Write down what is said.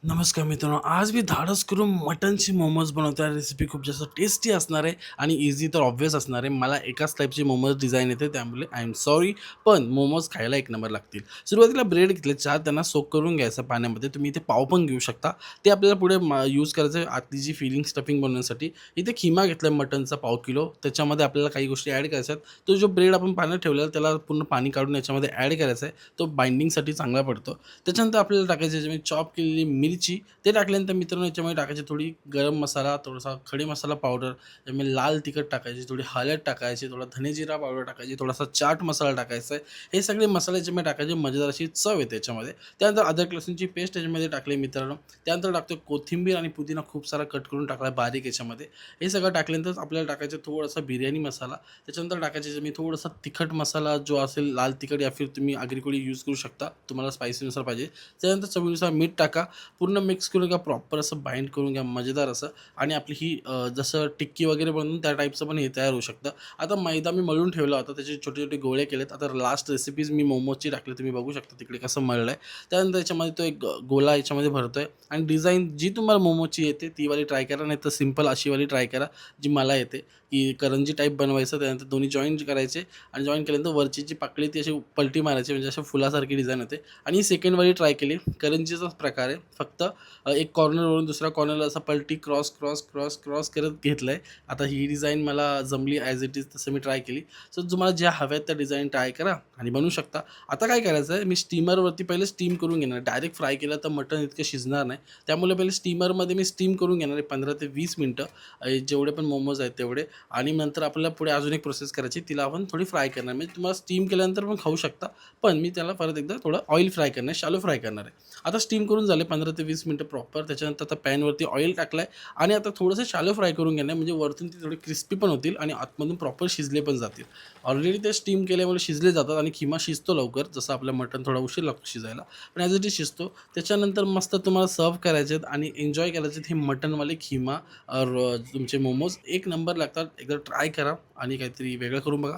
नमस्कार मित्रांनो, आज मी धाडस करून मटनचे मोमोज बनवतो आहे. रेसिपी खूप जास्त टेस्टी असणार आहे आणि इझी तर ऑब्व्हियस असणार आहे. मला एकाच टाईपचे मोमोज डिझाइन येते, त्यामुळे आय एम सॉरी, पण मोमोज खायला एक नंबर लागतील. सुरुवातीला ब्रेड घेतले 4, त्यांना सोक करून घ्यायचं पाण्यामध्ये. तुम्ही इथे पाव पण घेऊ शकता. ते आपल्याला पुढे यूज करायचं आहे आतली जी फिलिंग स्टफिंग बनवण्यासाठी. इथे खिमा घेतला मटनचा पाव किलो. त्याच्यामध्ये आपल्याला काही गोष्टी ॲड करायच्या आहेत. तो जो ब्रेड आपण पाण्यात ठेवलेला त्याला पूर्ण पाणी काढून याच्यामध्ये ॲड करायचा आहे. तो बाइंडिंगसाठी चांगला पडतो. त्याच्यानंतर आपल्याला टाकायचं याच्यामध्ये चॉप केलेली मिरची. ते टाकल्यानंतर मित्रांनो याच्यामध्ये टाकायची थोडी गरम मसाला, थोडासा खडे मसाला पावडर, त्यामध्ये लाल तिखट टाकायची, थोडी हळद टाकायची, थोडा धने जिरा पावडर टाकायची, थोडासा चाट मसाला टाकायचा आहे. हे सगळे मसाले याच्यामध्ये टाकायचे, मजेदार अशी चव येते याच्यामध्ये. त्यानंतर अद्रक लसूणची पेस्ट याच्यामध्ये टाकली मित्रांनो. त्यानंतर टाकतो कोथिंबीर आणि पुदिना खूप सारा कट करून टाकला बारीक याच्यामध्ये. हे सगळं टाकल्यानंतर आपल्याला टाकायचं थोडासा बिर्याणी मसाला. त्याच्यानंतर टाकायचे याच्यामध्ये थोडासा तिखट मसाला जो असेल लाल तिखट या फिर तुम्ही आगरी कोळी यूज करू शकता, तुम्हाला स्पायसीनुसार पाहिजे. त्यानंतर चवीनुसार मीठ टाका. पूर्ण मिक्स करून घ्या, प्रॉपर असं बाइंड करून घ्या मजेदार असं. आणि आपली ही जसं टिक्की वगैरे बनवून त्या टाईपचं पण हे तयार होऊ शकतं. आता मैदा मी मळून ठेवला होता, त्याचे छोटे छोटे गोळे केलेत. आता लास्ट रेसिपीज मी मोमोजची टाकली, तुम्ही बघू शकता तिकडे कसं मळलं आहे. त्यानंतर याच्यामध्ये तो एक गोला याच्यामध्ये भरतो आहे आणि डिझाईन जी तुम्हाला मोमोजची येते ती वाली ट्राय करा, नाही तर सिंपल अशी वाली ट्राय करा जी मला येते, की करंजी टाईप बनवायचं. त्यानंतर दोन्ही जॉईंट करायचे आणि जॉईन केल्यानंतर वरची जी पाकळी ती अशी पलटी मारायची, म्हणजे अशा फुलासारखी डिझाईन होते. आणि सेकंड वाली ट्राय केली, करंजीचाच प्रकार आहे, फक्त एक कॉर्नरवरून दुसऱ्या कॉर्नरला असं पलटी क्रॉस, क्रॉस, क्रॉस, क्रॉस करत घेतलं आहे. आता ही डिझाईन मला जमली ॲज इट इज, तसं मी ट्राय केली. सो तुम्हाला ज्या हव्यात त्या डिझाईन ट्राय करा आणि बनवू शकता. आता काय करायचं आहे, मी स्टीमरवरती पहिले स्टीम करून घेणार. डायरेक्ट फ्राय केलं तर मटण इतकं शिजणार नाही. त्यामुळे पहिले स्टीमरमध्ये मी स्टीम करून घेणार आहे 15 ते 20 मिनिटं, जेवढे पण मोमोज आहेत तेवढे. आणि नंतर आपल्याला पुढे अजून एक प्रोसेस करायची, तिला आपण थोडी फ्राय करणार. म्हणजे तुम्हाला स्टीम केल्यानंतर पण खाऊ शकता, पण मी त्याला परत एकदा थोडं ऑइल फ्राय करणार, शॅलो फ्राय करणार आहे. आता स्टीम करून झाले 15 ते 20 मिनिटं प्रॉपर. त्याच्यानंतर आता पॅनवरती ऑइल टाकलं आहे आणि आता थोडंसं शॅलो फ्राय करून घेणार, म्हणजे वरतून ते थोडे क्रिस्पी पण होतील आणि आतमधून प्रॉपर शिजले पण जातील. ऑलरेडी ते स्टीम केल्यामुळे शिजले जातात आणि खिमा शिजतो लवकर, जसं आपलं मटण थोडा उशीर लागतो शिजायला, पण ॲज इट इज शिजतो. त्याच्यानंतर मस्त तुम्हाला सर्व्ह करायचे आहेत आणि एन्जॉय करायचे आहेत हे मटणवाले खिमा तुमचे मोमोज एक नंबर लागतात. एकदा ट्राय करा आणि काहीतरी वेगळं करून बघा.